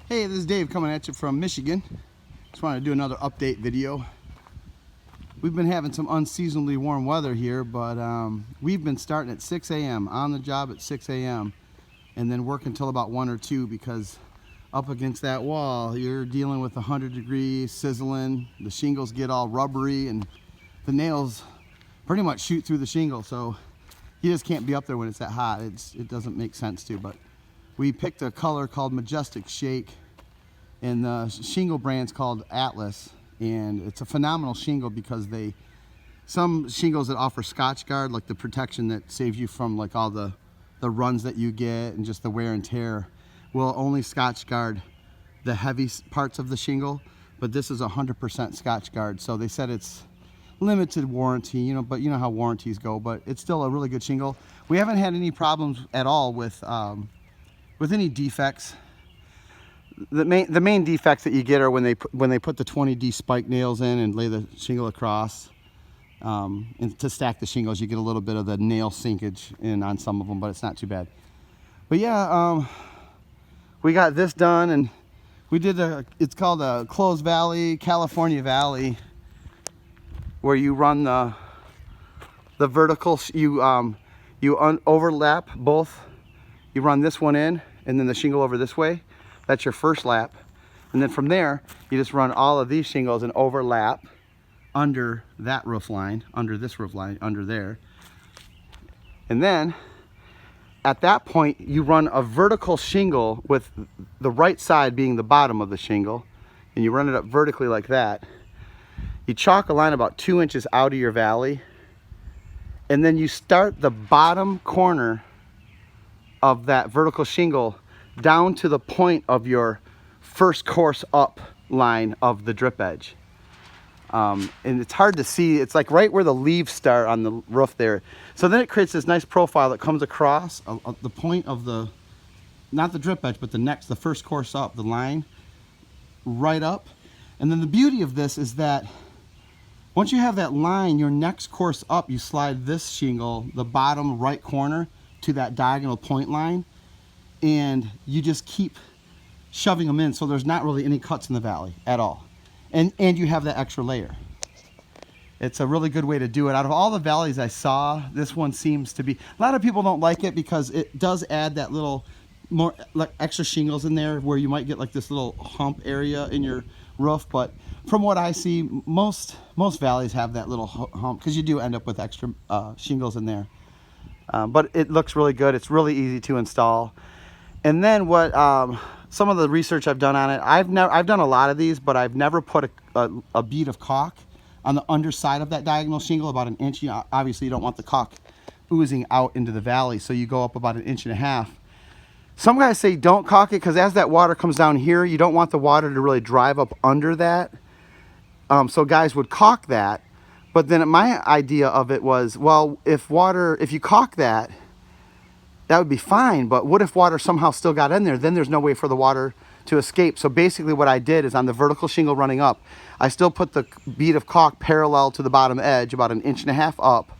Hey, this is Dave coming at you from Michigan. Just wanted to do another update video. We've been having some unseasonably warm weather here, but we've been starting at 6 a.m. on the job at 6 a.m. and then working until about 1 or 2 because up against that wall you're dealing with 100 degrees sizzling. The shingles get all rubbery and the nails pretty much shoot through the shingle, so you just can't be up there when it's that hot. It doesn't make sense to. But we picked a color called Majestic Shake, and the shingle brand's called Atlas, and it's a phenomenal shingle because some shingles that offer Scotch Guard, like the protection that saves you from like all the runs that you get and just the wear and tear, will only Scotch Guard the heavy parts of the shingle, but this is 100% Scotch Guard. So they said it's limited warranty, but you know how warranties go, but it's still a really good shingle. We haven't had any problems at all with any defects. The main defects that you get are when they put the 20D spike nails in and lay the shingle across. And to stack the shingles, you get a little bit of the nail sinkage in on some of them, but it's not too bad. But yeah, we got this done, and we did it's called a closed valley, California valley, where you run the vertical, overlap both. You run this one in and then the shingle over this way. That's your first lap. And then from there, you just run all of these shingles and overlap under that roof line, under this roof line, under there. And then at that point, you run a vertical shingle with the right side being the bottom of the shingle, and you run it up vertically like that. You chalk a line about 2 inches out of your valley, and then you start the bottom corner of that vertical shingle down to the point of your first course up line of the drip edge. And it's hard to see. It's like right where the leaves start on the roof there. So then it creates this nice profile that comes across the point of not the drip edge, but the first course up, the line right up. And then the beauty of this is that once you have that line, your next course up, you slide this shingle, the bottom right corner, to that diagonal point line, and you just keep shoving them in, so there's not really any cuts in the valley at all. And you have that extra layer. It's a really good way to do it. Out of all the valleys I saw, this one seems to be, a lot of people don't like it because it does add that little more like extra shingles in there where you might get like this little hump area in your roof. But from what I see, most valleys have that little hump because you do end up with extra shingles in there. But it looks really good. It's really easy to install. And then what some of the research I've done on it, I've done a lot of these, but I've never put a bead of caulk on the underside of that diagonal shingle about 1 inch. Obviously you don't want the caulk oozing out into the valley, so you go up about 1.5 inches. Some guys say don't caulk it because as that water comes down here, you don't want the water to really drive up under that. So guys would caulk that. But then my idea of it was, well, if you caulk that would be fine, but what if water somehow still got in there? Then there's no way for the water to escape. So basically what I did is on the vertical shingle running up, I still put the bead of caulk parallel to the bottom edge, about 1.5 inches up,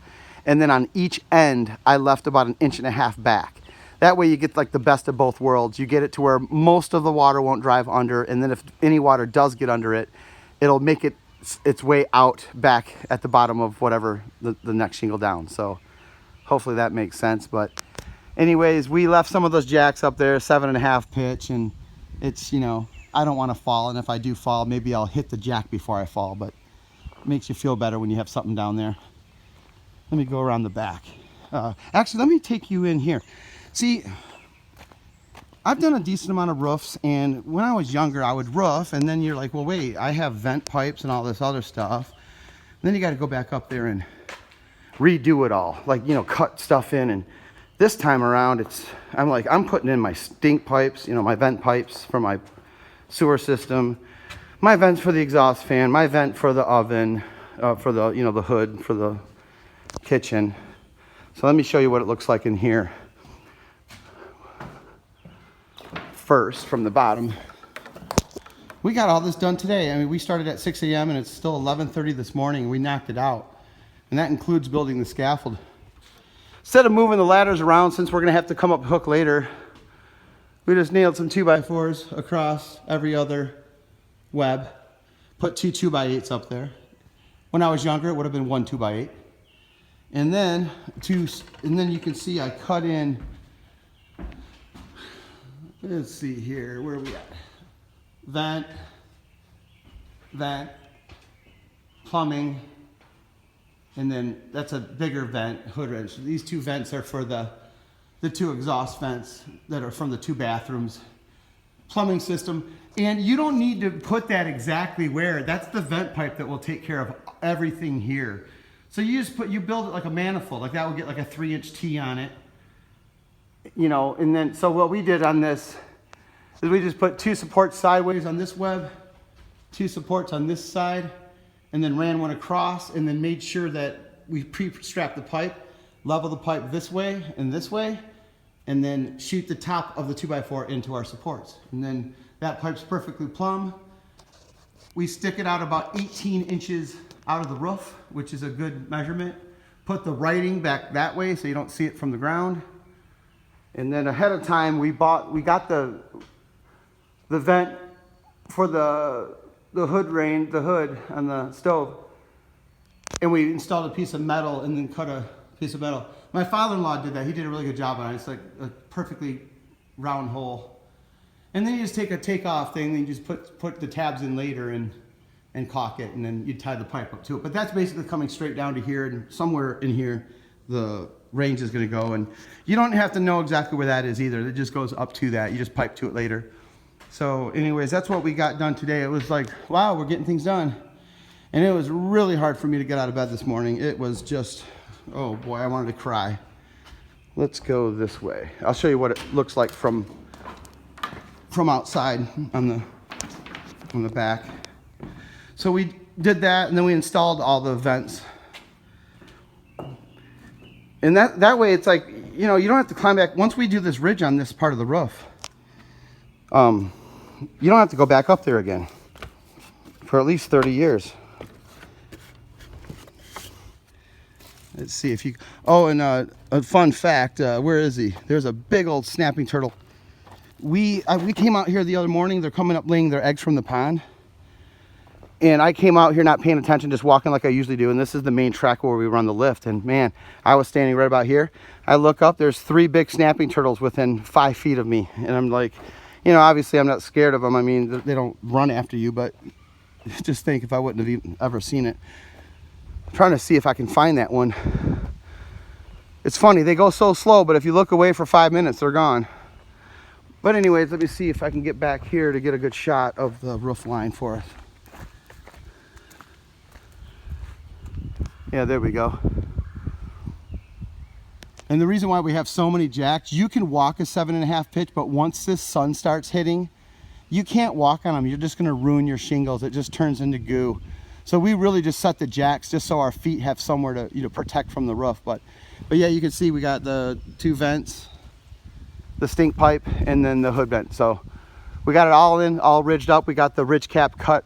and then on each end, I left about 1.5 inches back. That way you get like the best of both worlds. You get it to where most of the water won't drive under, and then if any water does get under it, it'll make its way out back at the bottom of whatever the next shingle down. So hopefully that makes sense. But anyways, we left some of those jacks up there, 7.5 pitch, and it's, I don't want to fall, and if I do fall, maybe I'll hit the jack before I fall, but it makes you feel better when you have something down there. Let me go around the back. Actually, let me take you in here. See, I've done a decent amount of roofs, and when I was younger, I would roof, and then you're like, well, wait, I have vent pipes and all this other stuff. And then you got to go back up there and redo it all, like, cut stuff in. And this time around, I'm putting in my stink pipes, my vent pipes for my sewer system, my vents for the exhaust fan, my vent for the oven, for the, the hood for the kitchen. So let me show you what it looks like in here. First, from the bottom, we got all this done today. I mean, we started at 6 a.m. and it's still 11:30 this morning, and we knocked it out. And that includes building the scaffold. Instead of moving the ladders around, since we're gonna have to come up hook later, We just nailed some 2x4s across every other web. Put two 2x8s up there. When I was younger, it would have been one 2x8. And then you can see I cut in. Let's see here, where are we at? Vent, plumbing, and then that's a bigger vent, hood wrench. These two vents are for the two exhaust vents that are from the two bathrooms. Plumbing system, and you don't need to put that exactly where. That's the vent pipe that will take care of everything here. So you just build it like a manifold, like that will get like a 3-inch T on it. You know, and then, so what we did on this is we just put two supports sideways on this web, two supports on this side, and then ran one across, and then made sure that we pre-strapped the pipe, level the pipe this way, and then shoot the top of the 2x4 into our supports. And then that pipe's perfectly plumb. We stick it out about 18 inches out of the roof, which is a good measurement. Put the writing back that way so you don't see it from the ground. And then ahead of time, we got the vent for the hood on the stove, and we installed a piece of metal and then cut a piece of metal. My father-in-law did that. He did a really good job on it. It's like a perfectly round hole. And then you just take a takeoff thing and you just put the tabs in later and caulk it, and then you tie the pipe up to it. But that's basically coming straight down to here, and somewhere in here the range is going to go. And you don't have to know exactly where that is either. It just goes up to that. You just pipe to it later. So anyways, that's what we got done today. It was like, wow, we're getting things done. And it was really hard for me to get out of bed this morning. It was just, oh boy, I wanted to cry. Let's go this way. I'll show you what it looks like from outside on the back. So we did that, and then we installed all the vents. And that way it's like, you know, you don't have to climb back. Once we do this ridge on this part of the roof, you don't have to go back up there again for at least 30 years. Let's see if you, oh, and a fun fact, where is he? There's a big old snapping turtle. We came out here the other morning. They're coming up laying their eggs from the pond. And I came out here not paying attention, just walking like I usually do. And this is the main track where we run the lift. And man, I was standing right about here. I look up, there's 3 big snapping turtles within 5 feet of me. And I'm like, you know, obviously I'm not scared of them. I mean, they don't run after you, but just think if I wouldn't have ever seen it. I'm trying to see if I can find that one. It's funny, they go so slow, but if you look away for 5 minutes, they're gone. But anyways, let me see if I can get back here to get a good shot of the roof line for us. Yeah, there we go. And the reason why we have so many jacks, you can walk a 7.5 pitch, but once this sun starts hitting, you can't walk on them. You're just gonna ruin your shingles. It just turns into goo. So we really just set the jacks just so our feet have somewhere to, you know, protect from the roof. But yeah, you can see we got the 2 vents, the stink pipe, and then the hood vent. So we got it all in, all ridged up. We got the ridge cap cut.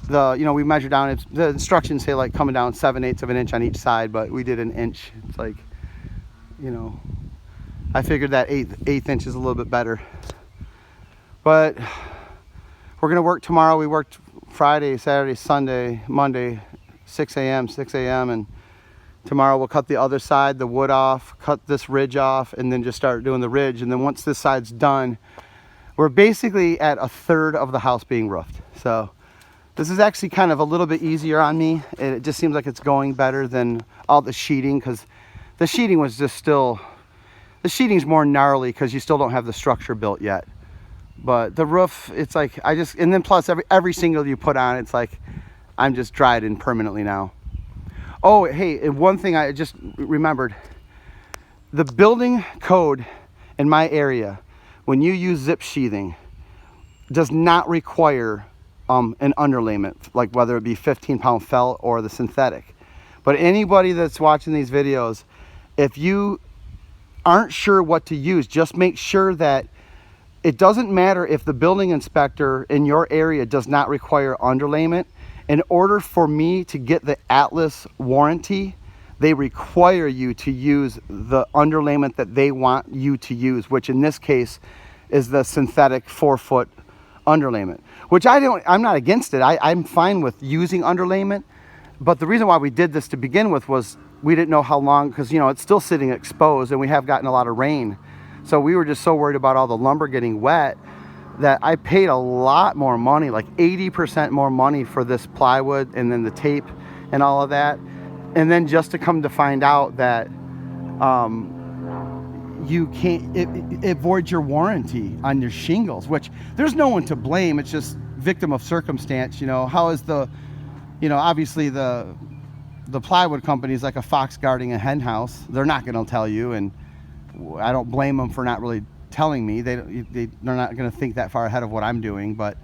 You know, we measured down, the instructions say like coming down 7/8 of an inch on each side, but we did an inch. It's like, you know, I figured that eighth inch is a little bit better. But we're gonna work tomorrow. We worked Friday, Saturday, Sunday, Monday, 6 a.m., and tomorrow we'll cut the other side, the wood off, cut this ridge off, and then just start doing the ridge. And then once this side's done, we're basically at 1/3 of the house being roofed. So this is actually kind of a little bit easier on me. It just seems like it's going better than all the sheeting, because the sheeting was just still, the sheeting's more gnarly because you still don't have the structure built yet. But the roof, it's like, and then plus every shingle you put on, it's like, I'm just dried in permanently now. Oh, hey, and one thing I just remembered, the building code in my area, when you use zip sheathing, does not require an underlayment, like whether it be 15-pound felt or the synthetic. But anybody that's watching these videos, if you aren't sure what to use, just make sure that it doesn't matter if the building inspector in your area does not require underlayment. In order for me to get the Atlas warranty, they require you to use the underlayment that they want you to use, which in this case is the synthetic 4-foot underlayment, which I'm not against it. I'm fine with using underlayment, but the reason why we did this to begin with was we didn't know how long, because it's still sitting exposed and we have gotten a lot of rain. So we were just so worried about all the lumber getting wet that I paid a lot more money, like 80% more money for this plywood and then the tape and all of that. And then just to come to find out that you can't, it voids your warranty on your shingles, which there's no one to blame. It's just victim of circumstance. How is obviously the plywood company is like a fox guarding a hen house. They're not going to tell you, and I don't blame them for not really telling me. They're not going to think that far ahead of what I'm doing. But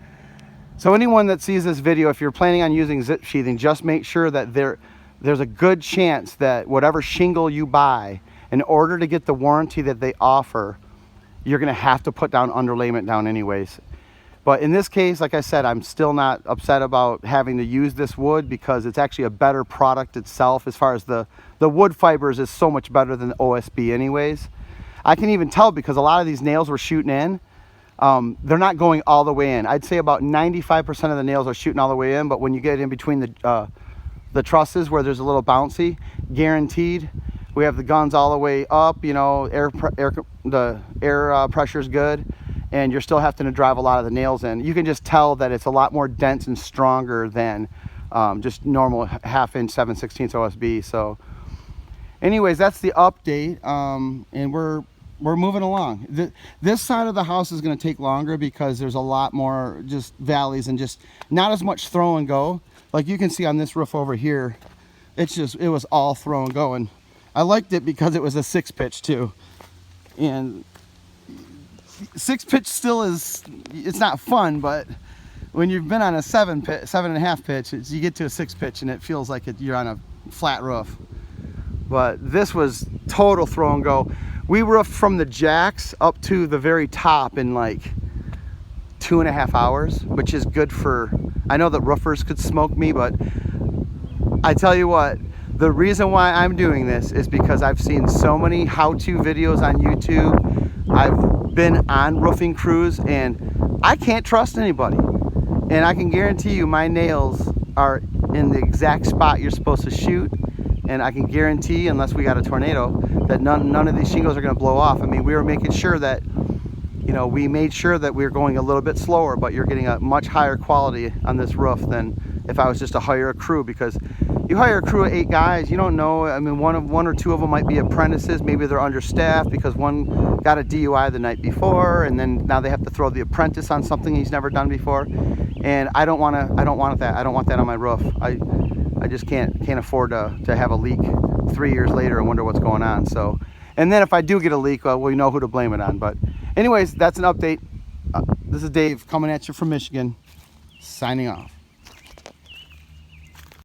so anyone that sees this video, if you're planning on using zip sheathing, just make sure that there's a good chance that whatever shingle you buy, in order to get the warranty that they offer, you're going to have to put down underlayment down anyways. But in this case, like I said, I'm still not upset about having to use this wood, because it's actually a better product itself. As far as the wood fibers is so much better than the OSB anyways. I can even tell because a lot of these nails we're shooting in, they're not going all the way in. I'd say about 95% of the nails are shooting all the way in, but when you get in between the trusses where there's a little bouncy, guaranteed, we have the guns all the way up, the air pressure is good, and you're still having to drive a lot of the nails in. You can just tell that it's a lot more dense and stronger than just normal 1/2 inch 7/16 OSB. So anyways, that's the update, and we're moving along. This side of the house is going to take longer because there's a lot more just valleys and just not as much throw and go. Like you can see on this roof over here, it was all throw and go, and I liked it because it was a 6-pitch too. And 6-pitch still it's not fun, but when you've been on a 7.5 pitch, you get to a 6-pitch and it feels like you're on a flat roof. But this was total throw and go. We roofed from the jacks up to the very top in like 2.5 hours, which is good for, I know that roofers could smoke me, but I tell you what, the reason why I'm doing this is because I've seen so many how-to videos on YouTube. I've been on roofing crews and I can't trust anybody. And I can guarantee you my nails are in the exact spot you're supposed to shoot. And I can guarantee, unless we got a tornado, that none of these shingles are going to blow off. I mean, we were making sure that, we made sure that we were going a little bit slower, but you're getting a much higher quality on this roof than if I was just to hire a crew, because you hire a crew of 8 guys, you don't know. I mean, one or two of them might be apprentices. Maybe they're understaffed because one got a DUI the night before, and then now they have to throw the apprentice on something he's never done before. And I don't want that. I don't want that on my roof. I just can't afford to have a leak 3 years later and wonder what's going on. So, and then if I do get a leak, well, we know who to blame it on. But anyways, that's an update. This is Dave coming at you from Michigan, signing off.